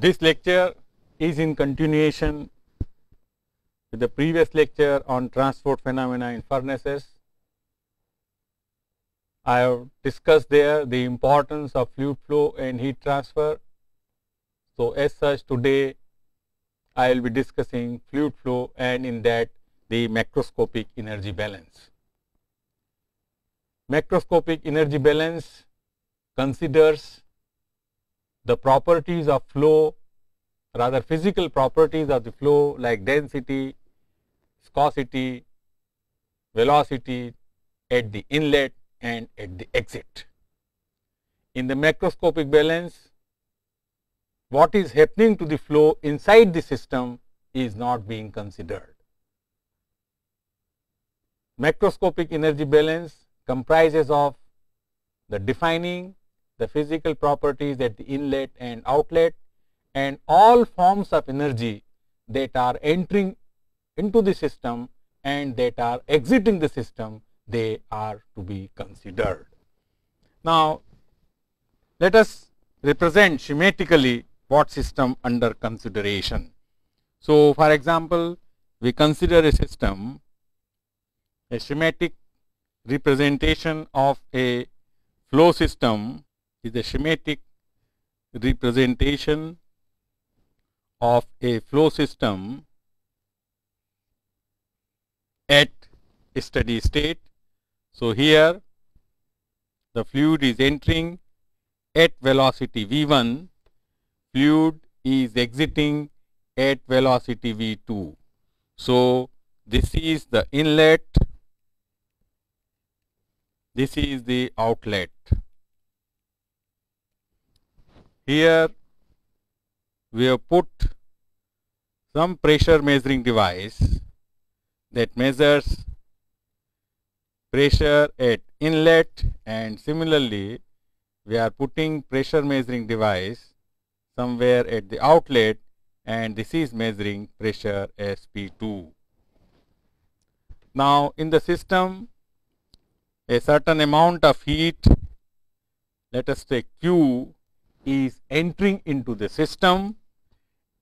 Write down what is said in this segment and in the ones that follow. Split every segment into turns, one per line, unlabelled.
This lecture is in continuation with the previous lecture on transport phenomena in furnaces. I have discussed there the importance of fluid flow and heat transfer. So, as such, today I will be discussing fluid flow and in that the macroscopic energy balance. Macroscopic energy balance considers the properties of flow, rather physical properties of the flow like density, viscosity, velocity at the inlet and at the exit. In the macroscopic balance, what is happening to the flow inside the system is not being considered. Macroscopic energy balance comprises of the defining the physical properties at the inlet and outlet and all forms of energy that are entering into the system and that are exiting the system, they are to be considered. Now, let us represent schematically what system under consideration. So, for example, we consider a system, a schematic representation of a flow system is a schematic representation of a flow system at steady state. So, here the fluid is entering at velocity v1, fluid is exiting at velocity v2. So, this is the inlet, this is the outlet. Here we have put some pressure measuring device that measures pressure at inlet, and similarly we are putting pressure measuring device somewhere at the outlet, and this is measuring pressure SP2. Now, in the system a certain amount of heat, let us say Q, is entering into the system,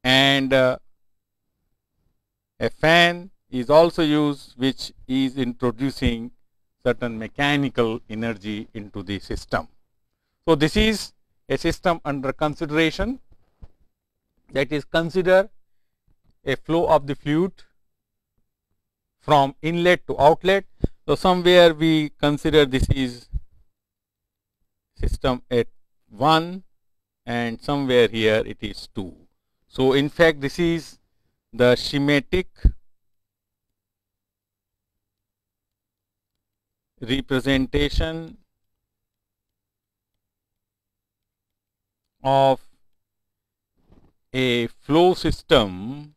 and a fan is also used which is introducing certain mechanical energy into the system. So, this is a system under consideration, that is, consider a flow of the fluid from inlet to outlet. So, somewhere we consider this is system at 1 and somewhere here it is 2. So, in fact, this is the schematic representation of a flow system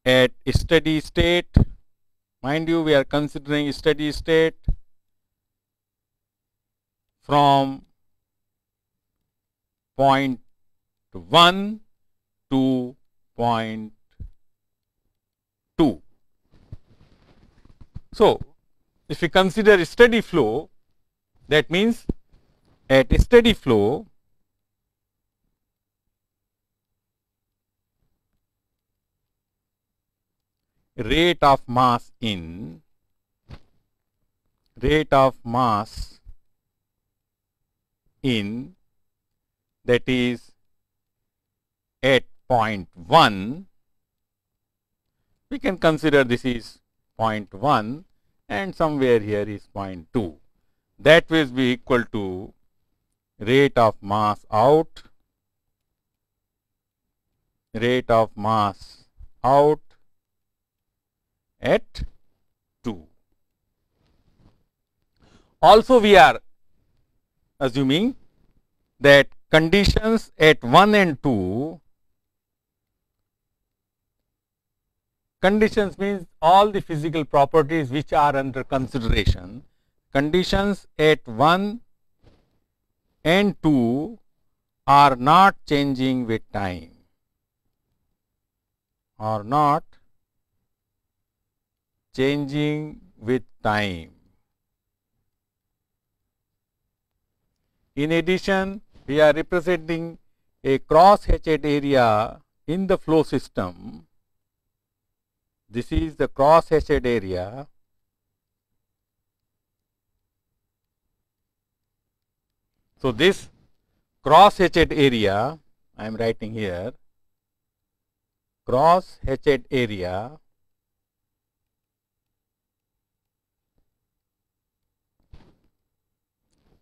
at steady state. Mind you, we are considering steady state from point 1 to point 2. So, if we consider steady flow, that means at steady flow rate of mass in, that is at point 1, we can consider this is point 1 and somewhere here is point 2. That will be equal to rate of mass out, at 2. Also, we are assuming that conditions at 1 and 2, conditions means all the physical properties which are under consideration, conditions at 1 and 2 are not changing with time, are not changing with time. In addition, we are representing a cross-hatched area in the flow system. This is the cross-hatched area. So, this cross-hatched area, I am writing here, cross-hatched area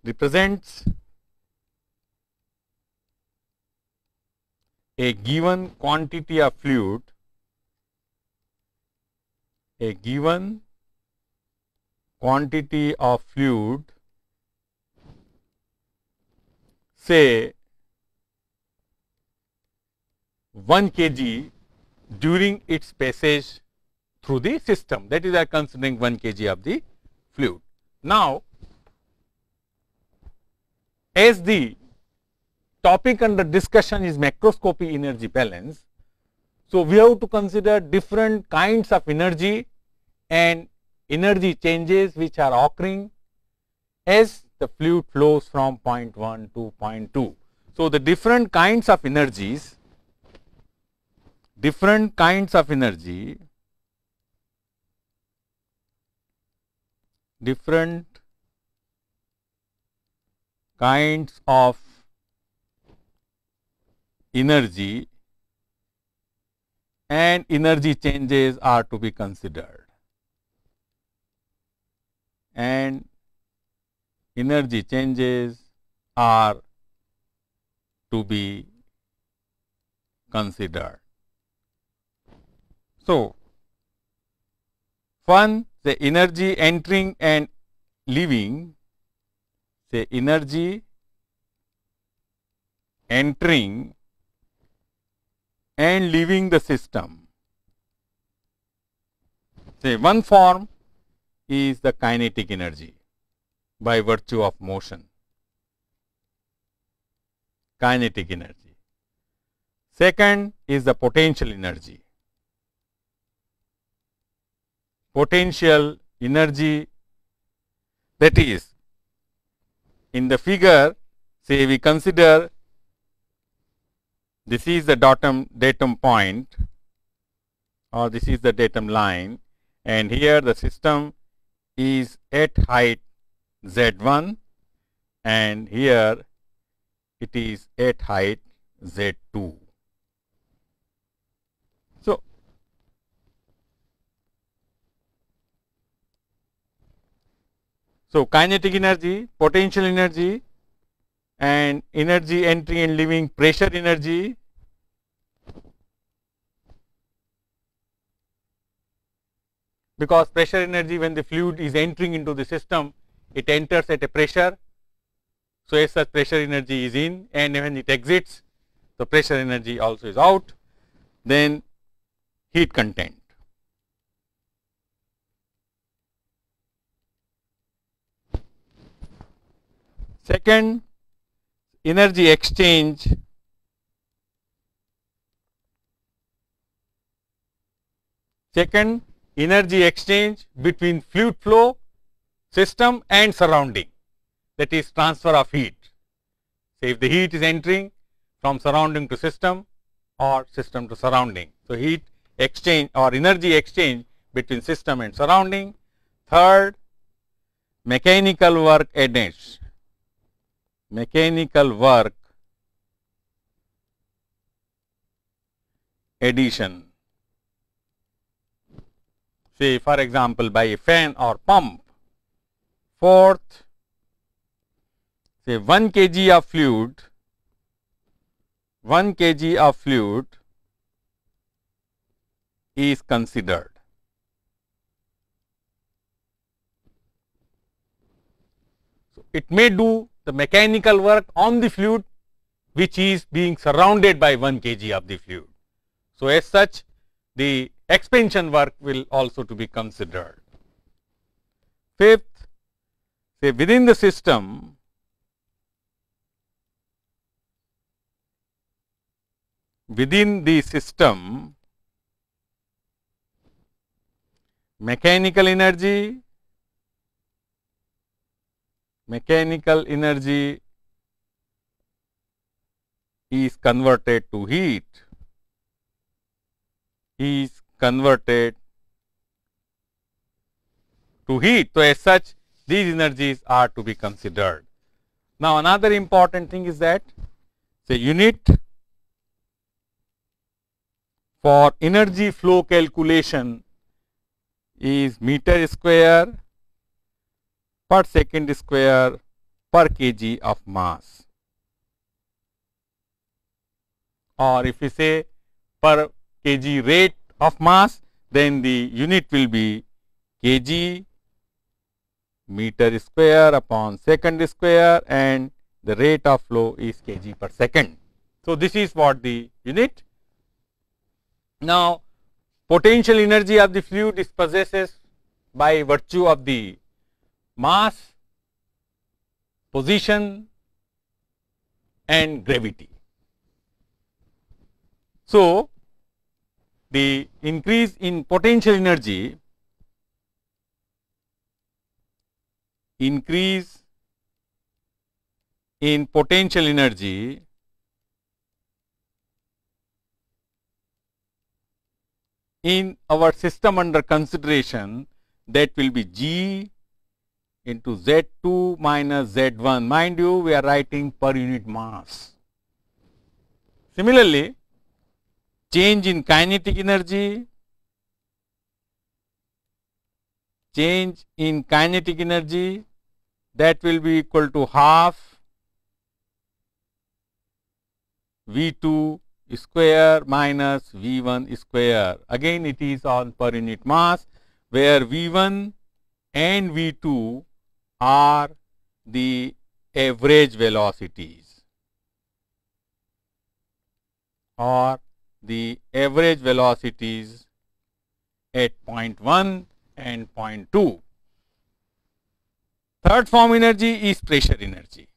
represents a given quantity of fluid, a given quantity of fluid, say 1 kg during its passage through the system, that is, I am considering 1 kg of the fluid. Now, as the topic under discussion is macroscopic energy balance, so we have to consider different kinds of energy and energy changes which are occurring as the fluid flows from point 1 to point 2. So, the different kinds of energies, different kinds of energy, different kinds of energy and energy changes are to be considered, and energy changes are to be considered. So, one, the energy entering and leaving, say energy entering and leaving the system. Say one form is the kinetic energy by virtue of motion, kinetic energy. Second is the potential energy. Potential energy, that is, in the figure, say we consider this is the datum point, or this is the datum line, and here the system is at height Z1 and here it is at height Z2. So, kinetic energy, potential energy and energy entering and leaving, pressure energy, because pressure energy, when the fluid is entering into the system, it enters at a pressure. So, as such pressure energy is in, and when it exits, the pressure energy also is out. Then heat content. Second, energy exchange. Second, energy exchange between fluid flow system and surrounding, that is transfer of heat. So, if the heat is entering from surrounding to system or system to surrounding. So, heat exchange or energy exchange between system and surrounding. Third, mechanical work addition. Mechanical work addition. Say for example, by a fan or pump. Fourth, say 1 kg of fluid, 1 kg of fluid is considered. So, it may do the mechanical work on the fluid which is being surrounded by 1 kg of the fluid. So, as such the expansion work will also to be considered. Fifth, say within the system, within the system, mechanical energy is converted to heat, So, as such, these energies are to be considered. Now, another important thing is that the unit for energy flow calculation is meter square per second square per kg of mass, or if we say per kg rate of mass, then the unit will be kg meter square upon second square, and the rate of flow is kg per second. So, this is what the unit. Now, potential energy of the fluid is possessed by virtue of the mass, position and gravity. So, the increase in potential energy in our system under consideration, that will be G into Z2 minus Z1. Mind you, we are writing per unit mass. Similarly, change in kinetic energy, that will be equal to half V2 square minus V1 square. Again, it is on per unit mass, where V1 and V2 are the average velocities, at point 1 and point 2. Third form energy is pressure energy,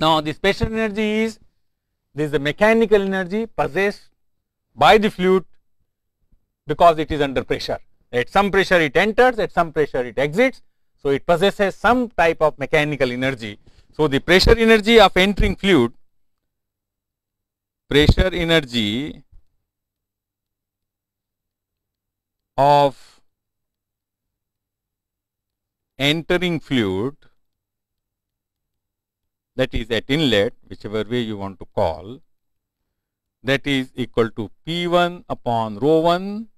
Now, this pressure energy is the mechanical energy possessed by the fluid because it is under pressure. At some pressure it enters, at some pressure it exits. So, it possesses some type of mechanical energy. So, the pressure energy of entering fluid, that is at inlet, whichever way you want to call, that is equal to P1 upon rho 1,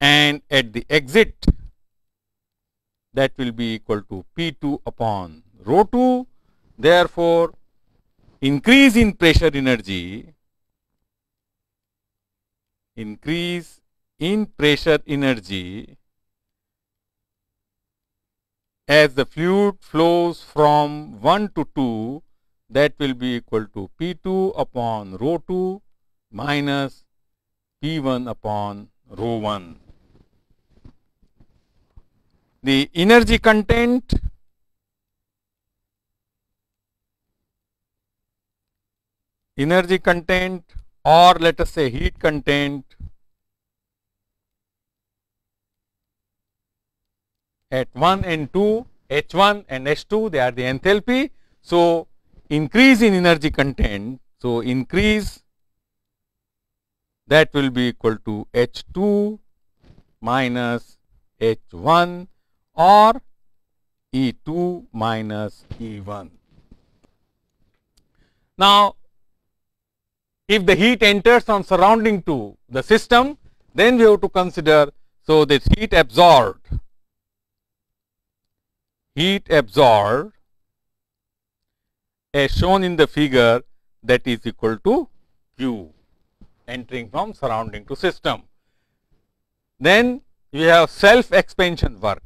and at the exit, that will be equal to P2 upon rho 2. Therefore, increase in pressure energy as the fluid flows from 1 to 2, that will be equal to P2 upon rho 2 minus P1 upon rho 1. The energy content or let us say heat content at 1 and 2, H1 and H2, they are the enthalpy. So, increase in energy content, so increase, that will be equal to H2 minus H1 or E2 minus E1. Now, if the heat enters on surrounding to the system, then we have to consider, so this heat absorbed as shown in the figure, that is equal to Q entering from surrounding to system. Then we have self expansion work.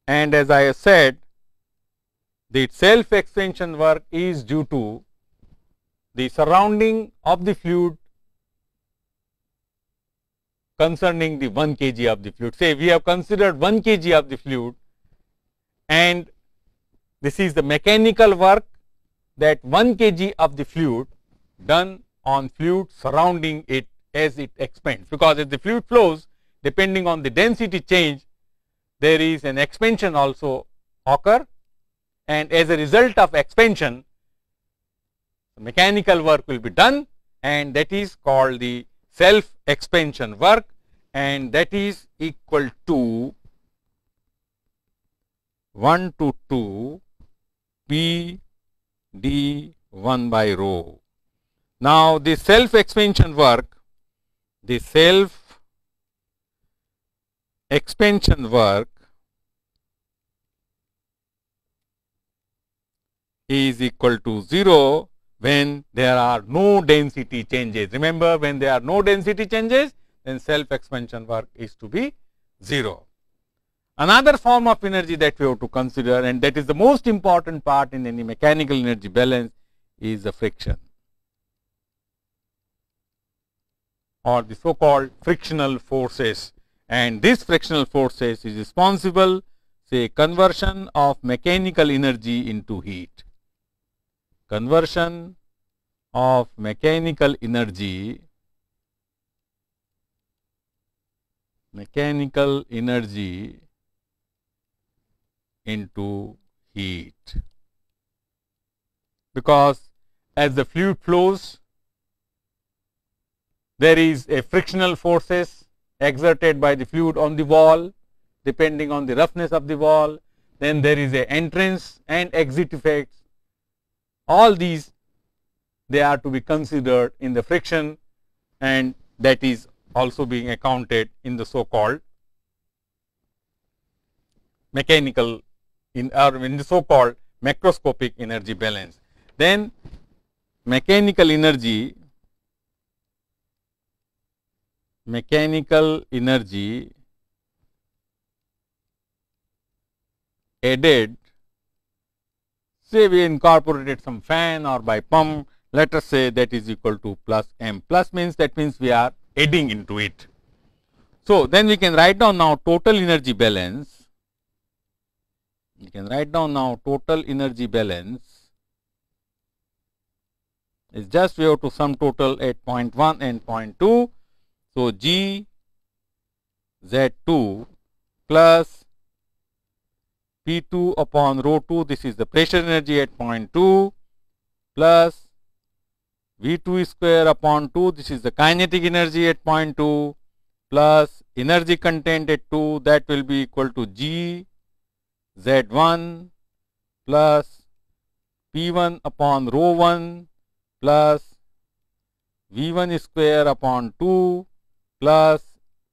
And as I have said, the self expansion work is due to the surrounding of the fluid concerning the 1 kg of the fluid. Say we have considered 1 kg of the fluid, and this is the mechanical work that 1 kg of the fluid done on fluid surrounding it as it expands, because as the fluid flows, depending on the density change, there is an expansion also occur, and as a result of expansion, mechanical work will be done, and that is called the self expansion work, and that is equal to 1 to 2 P d 1 by rho. Now, the self expansion work, is equal to 0 when there are no density changes. Remember, when there are no density changes, then self expansion work is to be 0. Another form of energy that we have to consider, and that is the most important part in any mechanical energy balance, is the friction, or the so called frictional forces. And this frictional forces is responsible, say, conversion of mechanical energy into heat. Conversion of mechanical energy into heat, because as the fluid flows, there is a frictional forces exerted by the fluid on the wall depending on the roughness of the wall. Then there is a entrance and exit effects. All these, they are to be considered in the friction, and that is also being accounted in the so called mechanical in the so called macroscopic energy balance. Then mechanical energy added, say we incorporated some fan or by pump, let us say that is equal to plus m. Plus means, that means we are adding into it. So, then we can write down now total energy balance. We can write down now total energy balance is just we have to sum total at point 1 and point 2. So, G Z2 plus P2 upon rho 2, this is the pressure energy at point 2, plus V2 square upon 2, this is the kinetic energy at point 2, plus energy content at 2, that will be equal to G Z1 plus P1 upon rho 1 plus V1 square upon 2 plus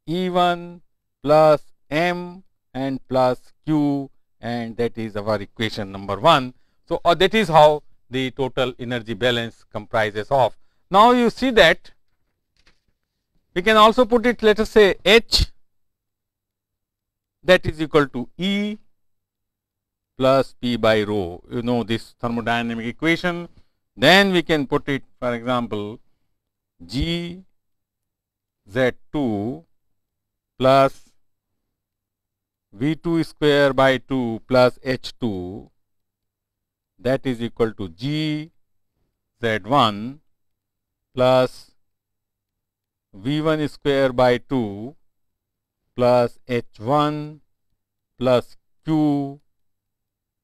E1 plus M and plus Q, and that is our equation number 1. So, that is how the total energy balance comprises of. Now, you see that we can also put it, let us say H, that is equal to E plus P by rho, you know this thermodynamic equation. Then we can put it, for example, G Z2 plus V2 square by 2 plus H2, that is equal to G Z1 plus V1 square by 2 plus H1 plus Q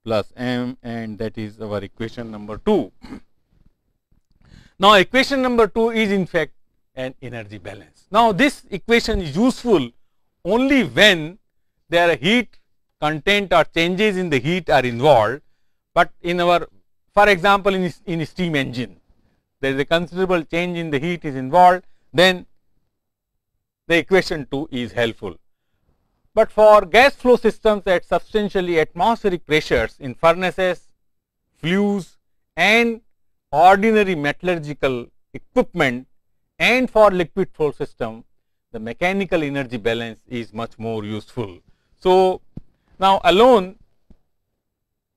plus M, and that is our equation number 2. Now, equation number 2 is in fact an energy balance. Now, this equation is useful only when there are heat content or changes in the heat are involved, but in our, for example, in a steam engine, there is a considerable change in the heat is involved, then the equation 2 is helpful. But for gas flow systems at substantially atmospheric pressures in furnaces, flues and ordinary metallurgical equipment, and for liquid flow system, the mechanical energy balance is much more useful. So, now alone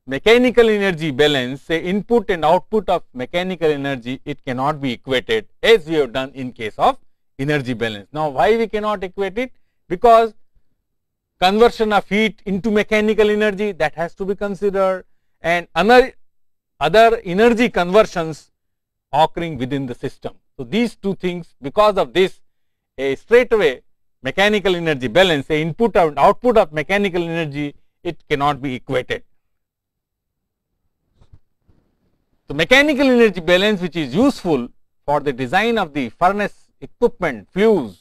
mechanical energy balance, say input and output of mechanical energy, it cannot be equated as we have done in case of energy balance. Now, why we cannot equate it? Because conversion of heat into mechanical energy, that has to be considered, and other energy conversions occurring within the system. So, these two things, because of this, a straightaway mechanical energy balance, a input and output of mechanical energy, it cannot be equated. So, mechanical energy balance, which is useful for the design of the furnace equipment, flues,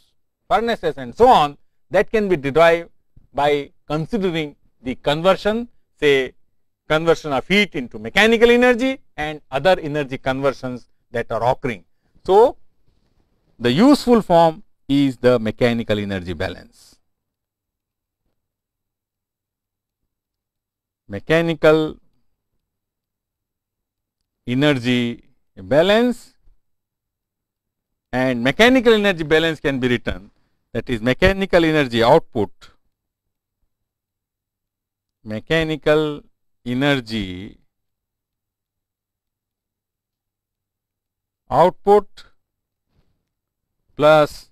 furnaces and so on, that can be derived by considering the conversion, say conversion of heat into mechanical energy and other energy conversions that are occurring. So, the useful form is the mechanical energy balance. Mechanical energy balance, and mechanical energy balance can be written, that is mechanical energy output, mechanical energy output plus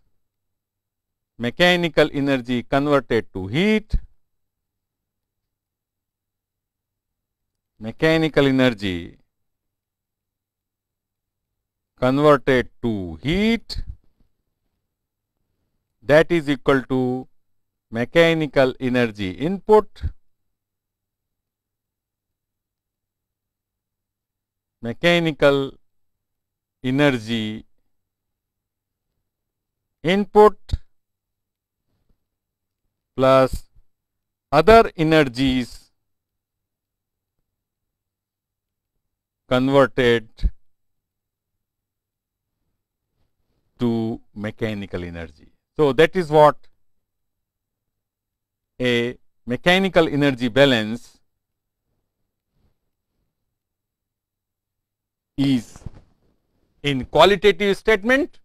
mechanical energy converted to heat, mechanical energy converted to heat, that is equal to mechanical energy input, mechanical energy input plus other energies converted to mechanical energy. So, that is what a mechanical energy balance is in qualitative statement.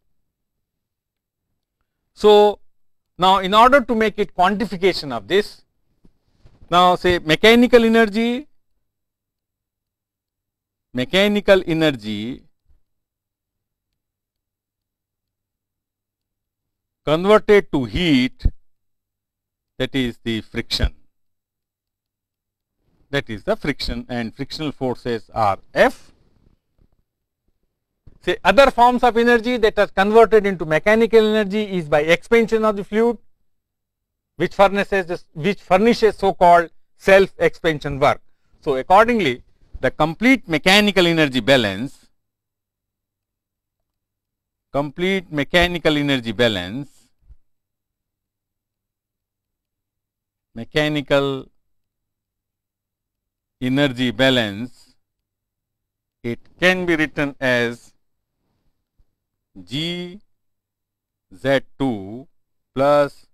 So, now in order to make it quantification of this, now say mechanical energy converted to heat, that is the friction, that is the friction, and frictional forces are F. Say other forms of energy that are converted into mechanical energy is by expansion of the fluid, which furnishes so called self expansion work. So, accordingly the complete mechanical energy balance, mechanical energy balance, it can be written as G Z2 plus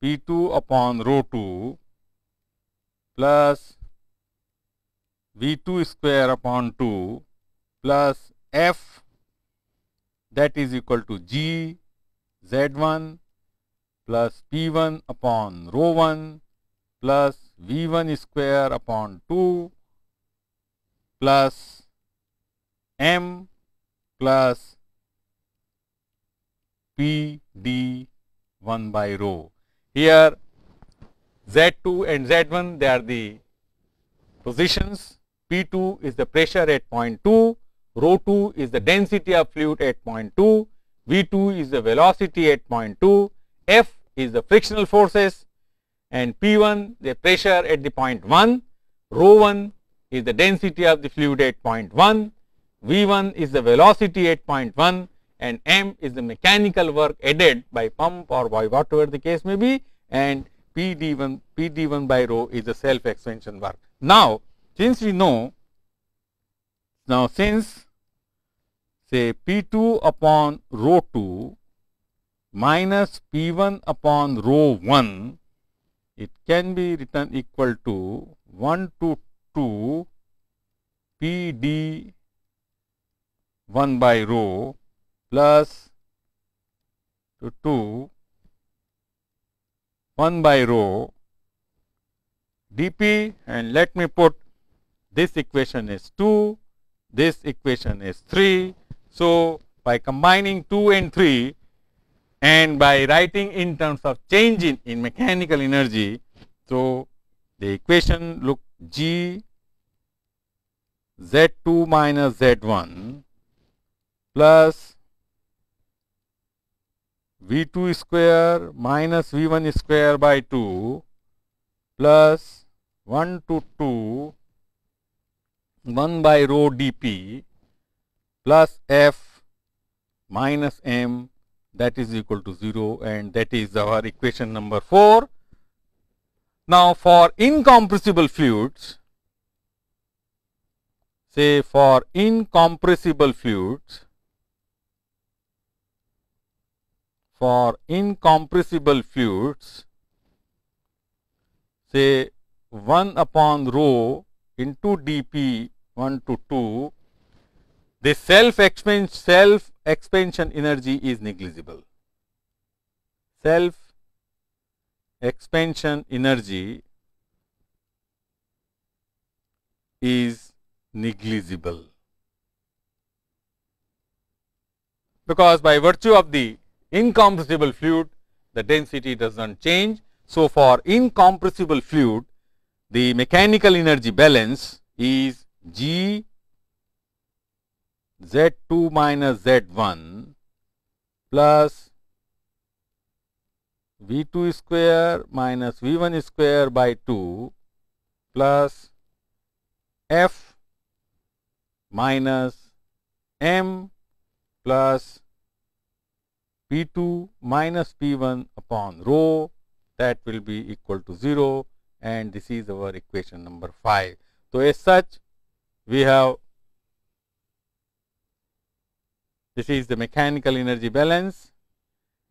P2 upon rho 2 plus V2 square upon 2 plus F, that is equal to G Z1 plus P1 upon rho 1 plus V1 square upon 2 plus M plus P d 1 by rho. Here Z2 and Z1, they are the positions, P2 is the pressure at point 2, rho 2 is the density of fluid at point 2, V2 is the velocity at point 2, F is the frictional forces, and P1 the pressure at the point 1, rho 1 is the density of the fluid at point 1, V1 is the velocity at point 1, and M is the mechanical work added by pump or by whatever the case may be, and P d1 by rho is the self expansion work. Now, since we know, since say P2 upon rho 2 minus P1 upon rho 1, it can be written equal to 1 to 2 P d 1 by rho plus to 2 1 by rho dP, and let me put this equation is 2, this equation is 3. So, by combining 2 and 3 and by writing in terms of change in mechanical energy. So, the equation look G Z2 minus Z1 plus V2 square minus V1 square by 2 plus 1 to 2 1 by rho dP plus F minus M, that is equal to 0, and that is our equation number 4. Now, for incompressible fluids, say for incompressible fluids, say 1 upon rho into dP 1 to 2, the self expansion energy is negligible. Self expansion energy is negligible, because by virtue of the incompressible fluid, the density does not change. So, for incompressible fluid, the mechanical energy balance is G Z2 minus Z1 plus V2 square minus V1 square by 2 plus F minus M plus P2 minus P1 upon rho, that will be equal to 0, and this is our equation number 5. So, as such, we have, this is the mechanical energy balance,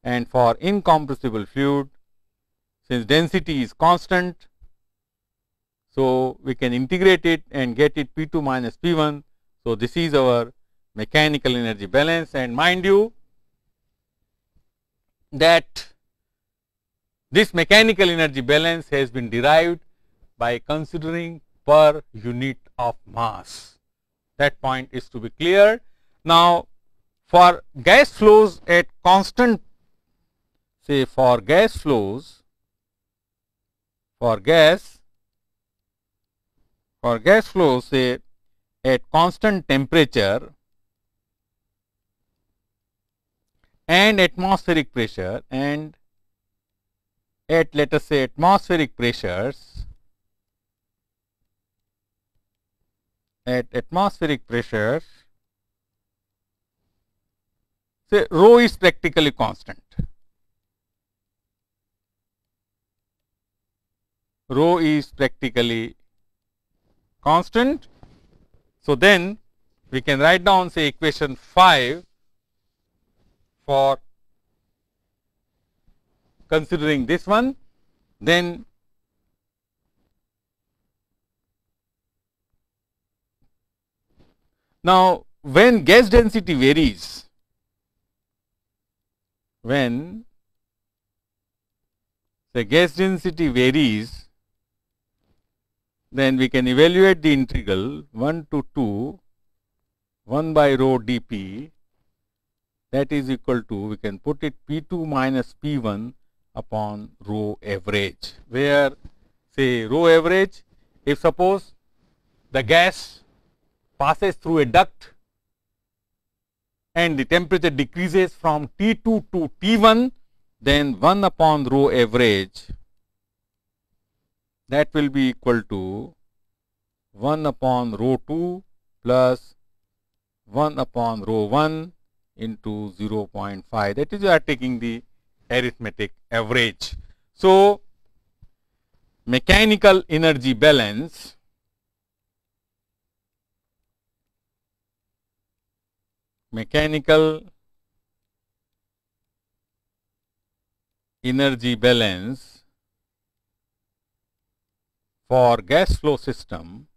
and for incompressible fluid, since density is constant, so we can integrate it and get it P2 minus P1. So, this is our mechanical energy balance, and mind you that this mechanical energy balance has been derived by considering per unit of mass. That point is to be clear. Now, for gas flows at constant, say for gas flows, say at constant temperature and atmospheric pressure, and at, let us say, atmospheric pressures, say rho is practically constant. Rho is practically constant. So, then we can write down, say, equation 5 for considering this one. Then now, when gas density varies, when the gas density varies, then we can evaluate the integral 1 to 2 1 by rho dP, that is equal to, we can put it P2 minus P1 upon rho average, where say rho average, if suppose the gas passes through a duct and the temperature decreases from T2 to T1, then 1 upon rho average, that will be equal to 1 upon rho 2 plus 1 upon rho 1 into 0.5, that is, you are taking the arithmetic average. So, mechanical energy balance for gas flow system,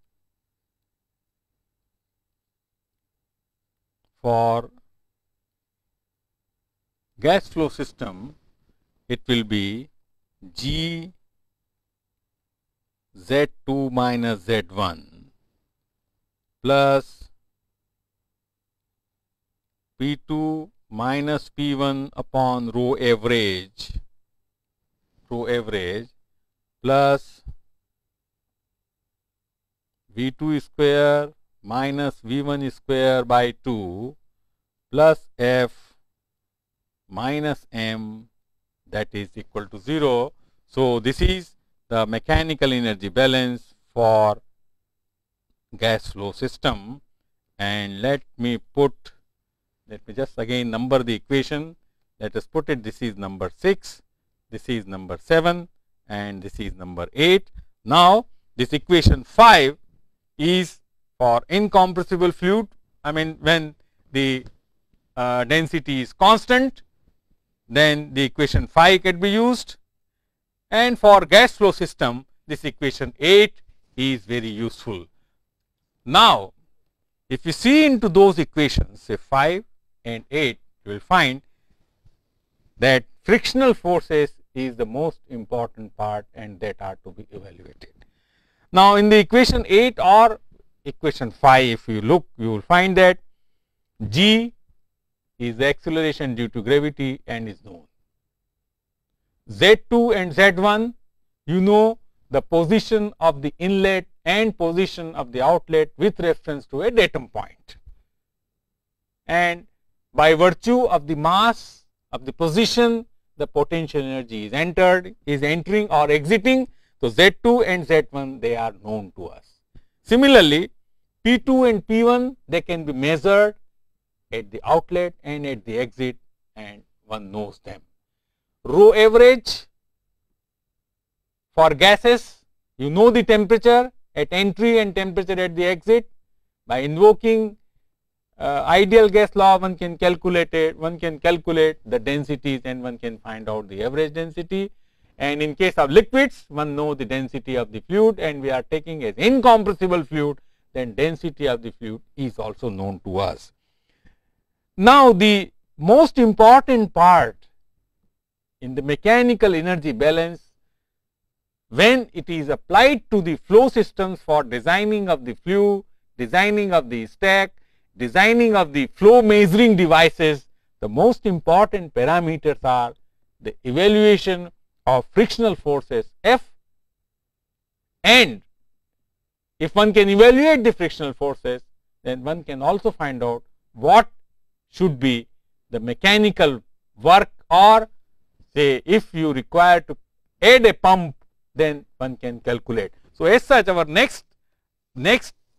it will be G Z2 minus Z1 plus P2 minus P1 upon rho average plus V2 square minus V1 square by 2 plus F minus M, that is equal to 0. So, this is the mechanical energy balance for gas flow system, and let me just again number the equation. Let us put it, this is number 6, this is number 7, and this is number 8. Now, this equation 5 is for incompressible fluid. I mean, when the density is constant, then the equation 5 can be used, and for gas flow system this equation 8 is very useful. Now, if you see into those equations, say 5 and 8, you will find that frictional forces is the most important part and that are to be evaluated. Now, in the equation 8 or equation 5, if you look, you will find that G is the acceleration due to gravity and is known. Z2 and Z1, you know the position of the inlet and position of the outlet with reference to a datum point. And by virtue of the mass of the position, the potential energy is entering or exiting. So, Z2 and Z1, they are known to us. Similarly, P2 and P1, they can be measured at the outlet and at the exit, and one knows them. Rho average for gases, you know the temperature at entry and temperature at the exit. By invoking ideal gas law, one can calculate the densities and one can find out the average density. And in case of liquids, one know the density of the fluid, and we are taking as incompressible fluid, then density of the fluid is also known to us. Now, the most important part in the mechanical energy balance, when it is applied to the flow systems for designing of the fluid, designing of the stack, designing of the flow measuring devices, the most important parameters are the evaluation of frictional forces F, and if one can evaluate the frictional forces, then one can also find out what should be the mechanical work, or say if you require to add a pump, then one can calculate. So, as such, our next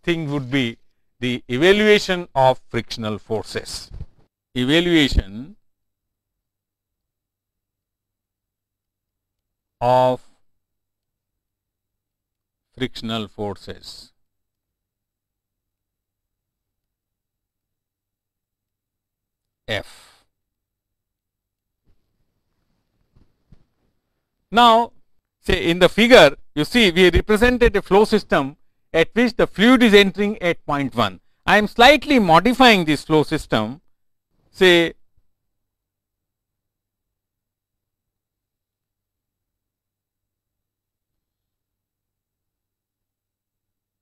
thing would be the evaluation of frictional forces. Evaluation of frictional forces. F. Now, say in the figure, you see we represented a flow system at which the fluid is entering at point 1. I am slightly modifying this flow system. Say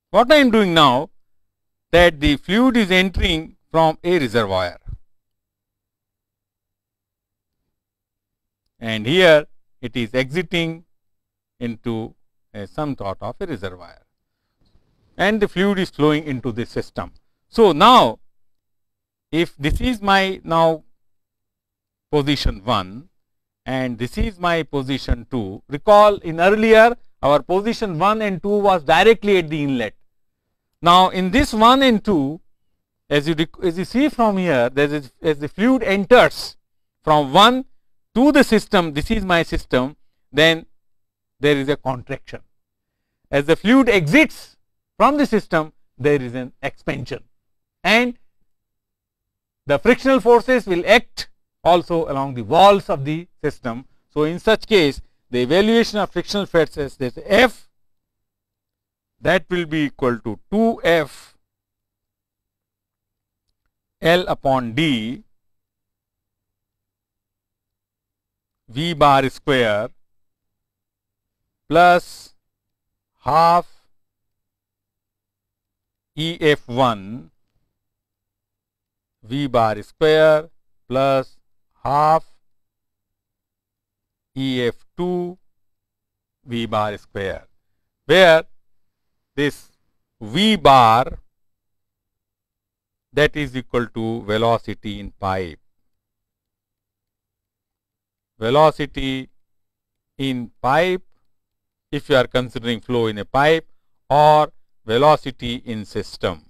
what I am doing now, that the fluid is entering from a reservoir, and here it is exiting into some sort of a reservoir, and the fluid is flowing into this system. So, now if this is my now position 1 and this is my position 2, recall in earlier our position 1 and 2 was directly at the inlet. Now, in this 1 and 2, as you see from here, as the fluid enters from 1 to the system, this is my system, then there is a contraction. As the fluid exits from the system, there is an expansion, and the frictional forces will act also along the walls of the system. So, in such case, the evaluation of frictional forces, that is F, that will be equal to 2F L upon D V bar square plus half EF1 V bar square plus half EF2 V bar square, where this V bar, that is equal to velocity in pipe. Velocity in pipe, if you are considering flow in a pipe, or velocity in system.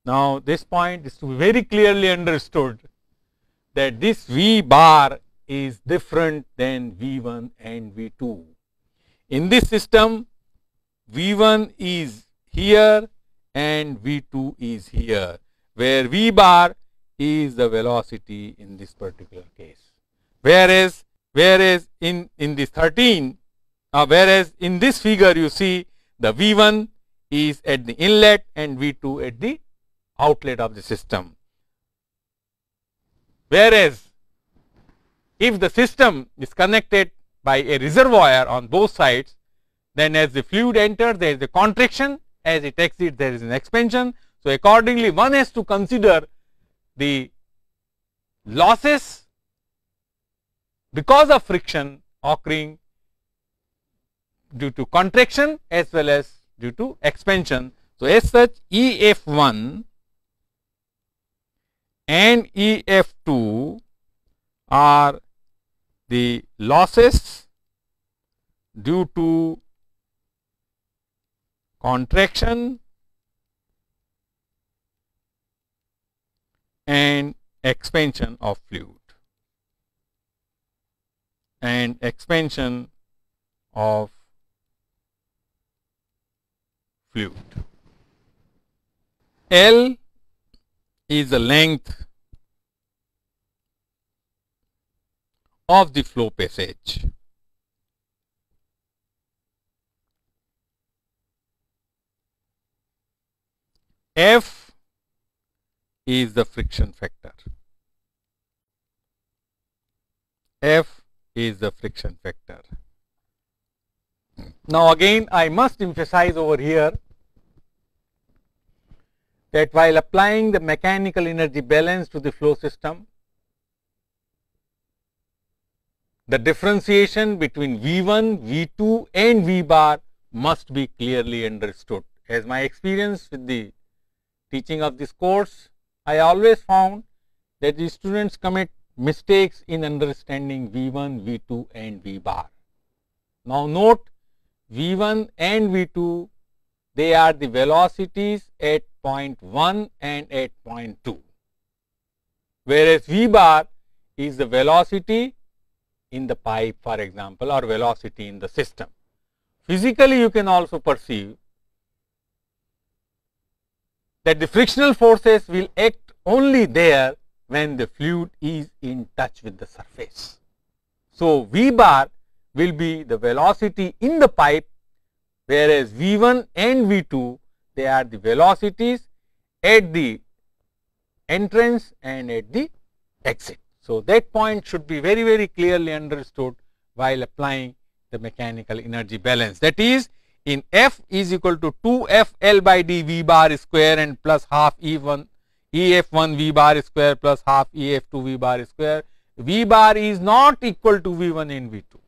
Now, this point is to be very clearly understood that this V bar is different than V1 and V2. In this system, V1 is here and V2 is here, where V bar is the velocity in this particular case. Whereas in this 13, whereas in this figure you see the V1 is at the inlet and V2 at the outlet of the system. Whereas if the system is connected by a reservoir on both sides, then as the fluid enters there is a contraction, as it exits there is an expansion. So, accordingly one has to consider the losses because of friction occurring due to contraction as well as due to expansion. So, as such EF1 and EF2 are the losses due to contraction and expansion of fluid and expansion of fluid. L is the length of the flow passage. F is the friction factor. F is the friction factor. Now, again I must emphasize over here that while applying the mechanical energy balance to the flow system, the differentiation between V1, V2 and V bar must be clearly understood. As my experience with the teaching of this course, I always found that the students commit mistakes in understanding V1, V2 and V bar. Now, note V1 and V2, they are the velocities at point 1 and at point 2, whereas V bar is the velocity in the pipe, for example, or velocity in the system. Physically, you can also perceive that the frictional forces will act only there when the fluid is in touch with the surface. So, V bar will be the velocity in the pipe, whereas V1 and V2, they are the velocities at the entrance and at the exit. So, that point should be very, very clearly understood while applying the mechanical energy balance. That is, in F is equal to 2F L by D V bar square and plus half EF1 V bar square plus half EF2 V bar square. V bar is not equal to V1 and V2.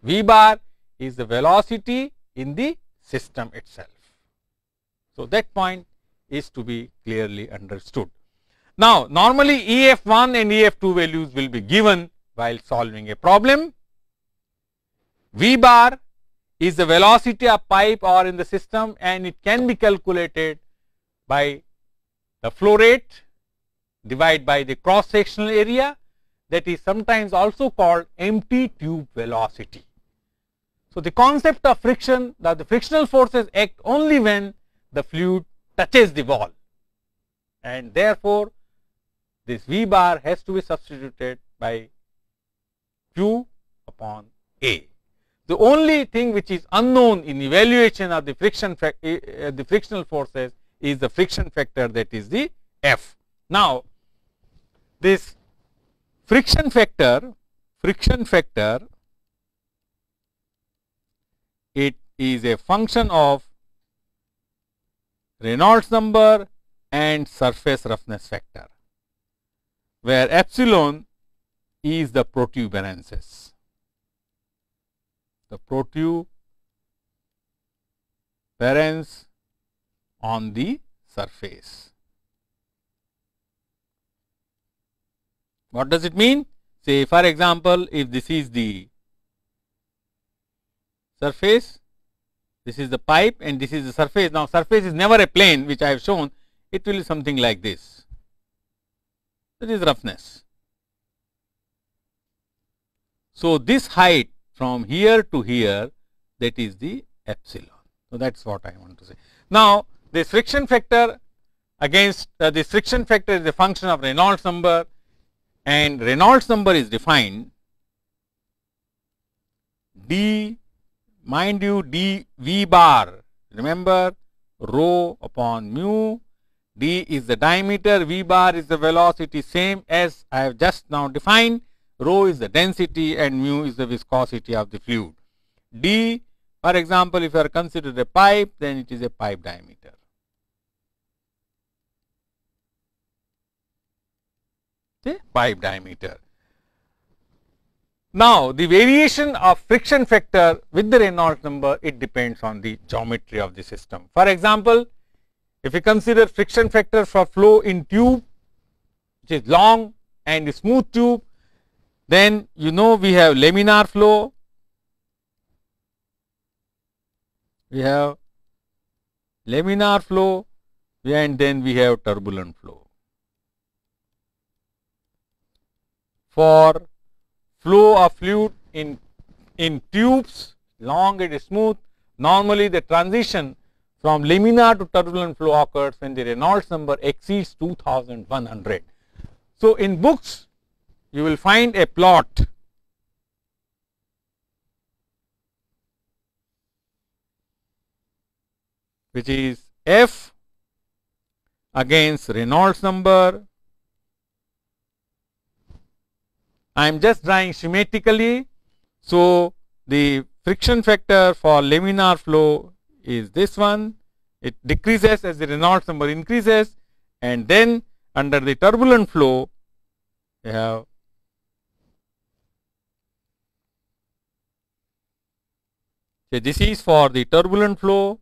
V bar is the velocity in the system itself. So, that point is to be clearly understood. Now, normally EF1 and EF2 values will be given while solving a problem. V bar is the velocity of pipe or in the system, and it can be calculated by the flow rate divided by the cross sectional area, that is sometimes also called empty tube velocity. So, the concept of friction, that the frictional forces act only when the fluid touches the wall, and therefore, this V bar has to be substituted by Q upon A. The only thing which is unknown in evaluation of the frictional forces is the friction factor, that is the F. Now, this friction factor, it is a function of Reynolds number and surface roughness factor, where epsilon is the protuberances. The protuberance on the surface. What does it mean? Say, for example, if this is the surface, this is the pipe and this is the surface. Now, surface is never a plane, which I have shown. It will be something like this. That is roughness. So, this height from here to here, that is the epsilon. So, that is what I want to say. Now, this friction factor against this friction factor is a function of Reynolds number, and Reynolds number is defined d, mind you, d v bar, remember, rho upon mu, d is the diameter, v bar is the velocity, same as I have just now defined, rho is the density and mu is the viscosity of the fluid. D, for example, if you are considered a pipe, then it is a pipe diameter. Okay, pipe diameter. Now, the variation of friction factor with the Reynolds number, it depends on the geometry of the system. For example, if you consider friction factor for flow in tube, which is long and smooth tube, then you know we have laminar flow, and then we have turbulent flow. For flow of fluid in tubes, long and smooth, normally the transition from laminar to turbulent flow occurs when the Reynolds number exceeds 2100. So, in books you will find a plot which is F against Reynolds number. I am just drawing schematically. So, the friction factor for laminar flow is this one, it decreases as the Reynolds number increases, and then under the turbulent flow we have this is for the turbulent flow,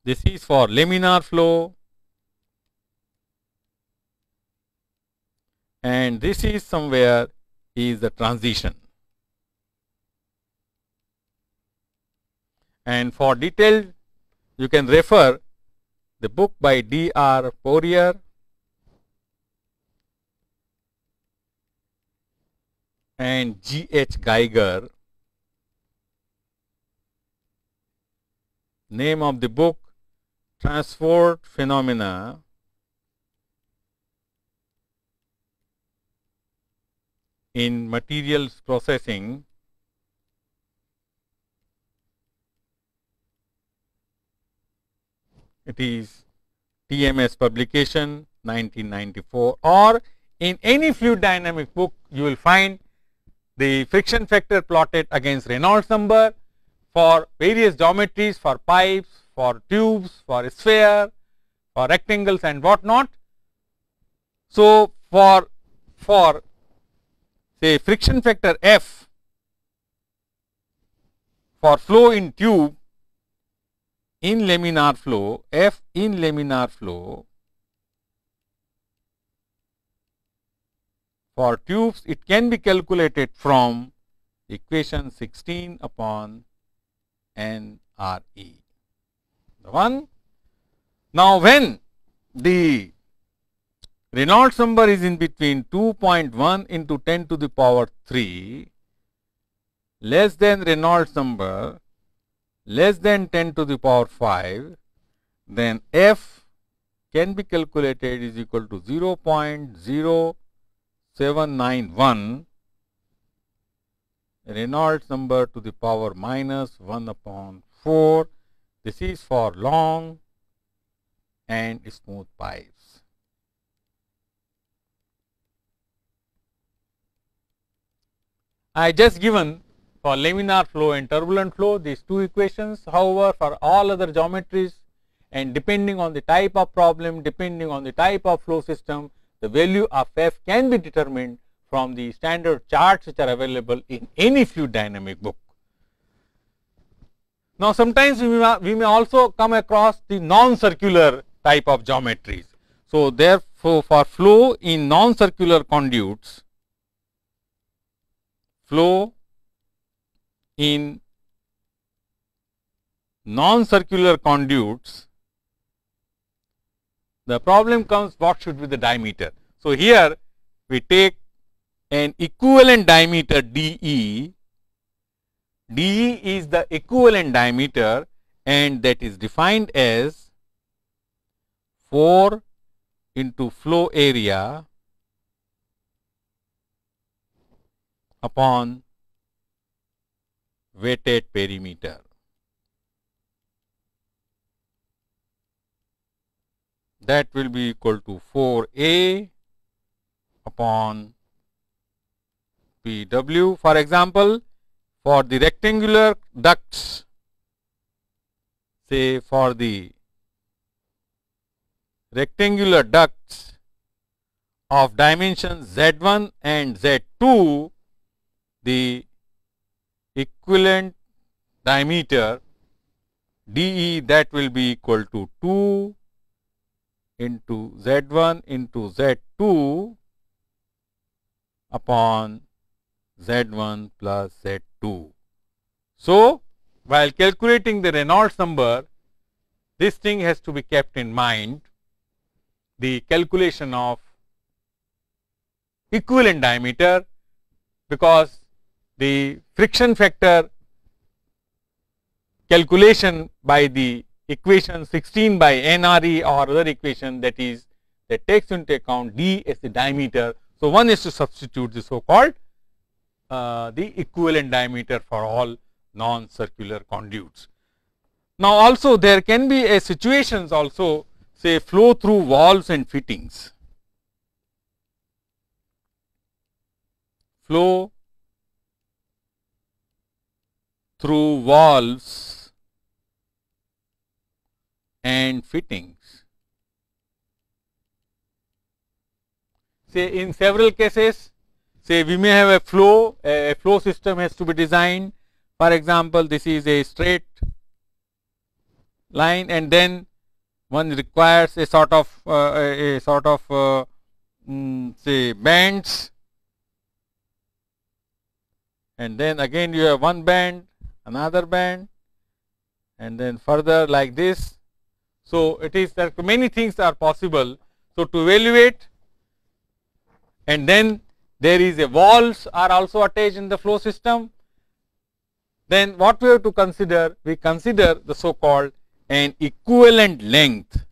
this is for laminar flow, and this is somewhere is the transition. And for detailed, you can refer the book by D.R. Poirier and G.H. Geiger. Name of the book, Transport Phenomena in Materials Processing, it is TMS publication 1994, or in any fluid dynamic book you will find the friction factor plotted against Reynolds number for various geometries, for pipes, for tubes, for sphere, for rectangles and what not. So, for say friction factor F for flow in tube in laminar flow, F in laminar flow for tubes, it can be calculated from equation 16 upon NRE. The one. Now, when the Reynolds number is in between 2.1 into 10 to the power 3 less than Reynolds number less than 10 to the power 5, then F can be calculated is equal to 0.0791 Reynolds number to the power minus 1 upon 4. This is for long and smooth pipes. I just given for laminar flow and turbulent flow, these two equations. However, for all other geometries and depending on the type of problem, depending on the type of flow system, the value of f can be determined from the standard charts which are available in any fluid dynamic book. Now, sometimes we may also come across the non-circular type of geometries. So, therefore, for flow in non-circular conduits, flow in non-circular conduits, the problem comes what should be the diameter. So, here we take an equivalent diameter dE. dE is the equivalent diameter and that is defined as 4 into flow area upon weighted perimeter. That will be equal to 4A upon PW. For example, for the rectangular ducts, say for the rectangular ducts of dimensions Z1 and Z2, the equivalent diameter dE that will be equal to 2 into Z1 into Z2 upon Z1 plus Z2. So, while calculating the Reynolds number, this thing has to be kept in mind, the calculation of equivalent diameter, because the friction factor calculation by the equation 16 by NRE or other equation that takes into account D as the diameter. So, one is to substitute the so called the equivalent diameter for all non-circular conduits. Now, also there can be a situations also, say flow through valves and fittings. Flow through valves and fittings. Say in several cases, say we may have a flow system has to be designed. For example, this is a straight line and then one requires a sort of say bands, and then again you have one band, another band, and then further like this. So, it is that many things are possible. So, to evaluate, and then there is a valves are also attached in the flow system. Then what we have to consider? We consider the so called an equivalent length,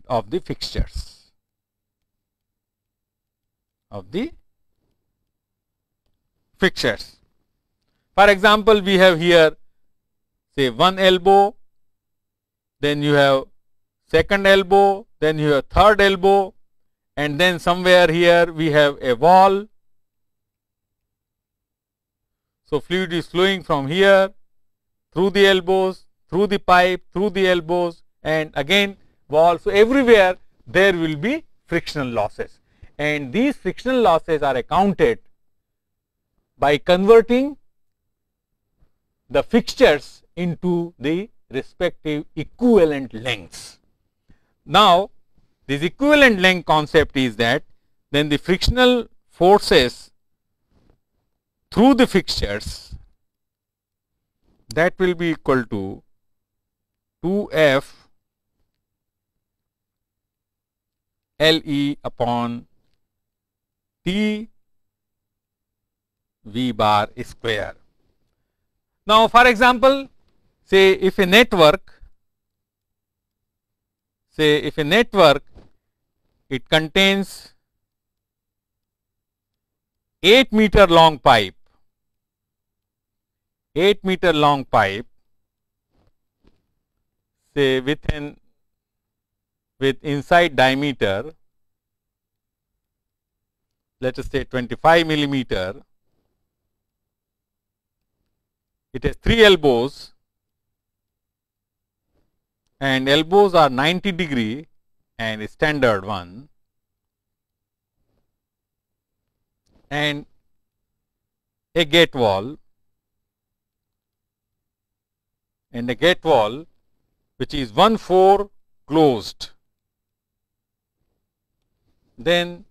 of the fixtures, For example, we have here say one elbow, then you have second elbow, then you have third elbow, and then somewhere here we have a wall. So, fluid is flowing from here through the elbows, through the pipe, through the elbows, and again wall. So, everywhere there will be frictional losses, and these frictional losses are accounted by converting the fixtures into the respective equivalent lengths. Now, this equivalent length concept is that then the frictional forces through the fixtures, that will be equal to 2F LE upon T V bar square. Now, for example, say if a network, it contains 8-meter long pipe, say with an with inside diameter, let us say 25 millimeter. It has 3 elbows and elbows are 90° and a standard one, and a gate wall, and a gate wall which is 1/4 closed. Then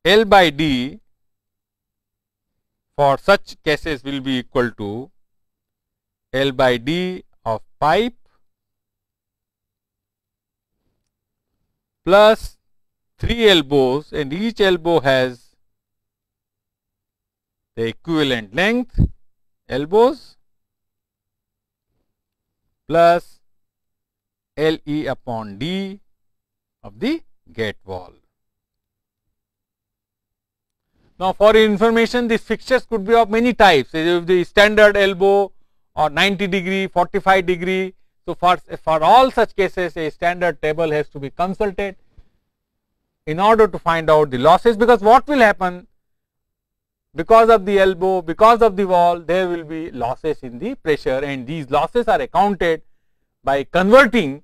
L by D for such cases will be equal to L by D of pipe plus 3 elbows, and each elbow has the equivalent length elbows plus LE upon D of the gate wall. Now, for your information, these fixtures could be of many types. The standard elbow or 90°, 45°. So, for all such cases, a standard table has to be consulted in order to find out the losses, because what will happen, because of the elbow, because of the wall, there will be losses in the pressure, and these losses are accounted by converting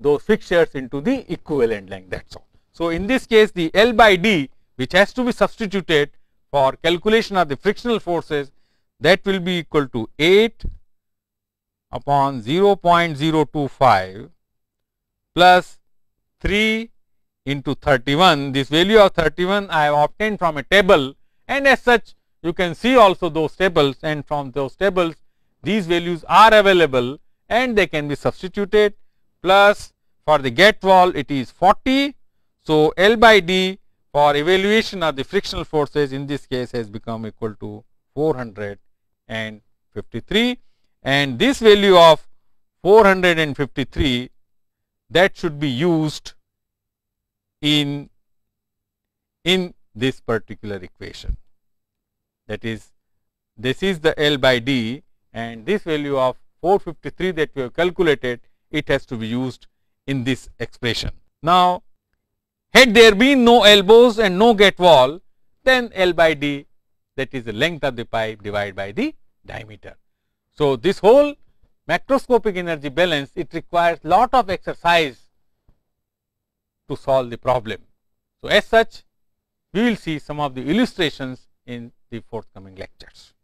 those fixtures into the equivalent length, that is all. So, in this case, the L by D, which has to be substituted for calculation of the frictional forces, that will be equal to 8 upon 0.025 plus 3 into 31. This value of 31 I have obtained from a table, and as such you can see also those tables, and from those tables these values are available and they can be substituted, plus for the gate wall it is 40. So, L by D for evaluation of the frictional forces in this case has become equal to 453, and this value of 453, that should be used in this particular equation. That is, this is the L by D, and this value of 453 that we have calculated, it has to be used in this expression. Now, had there been no elbows and no gate wall, then L by D, that is the length of the pipe divided by the diameter. So, this whole macroscopic energy balance, it requires lot of exercise to solve the problem. So, as such we will see some of the illustrations in the forthcoming lectures.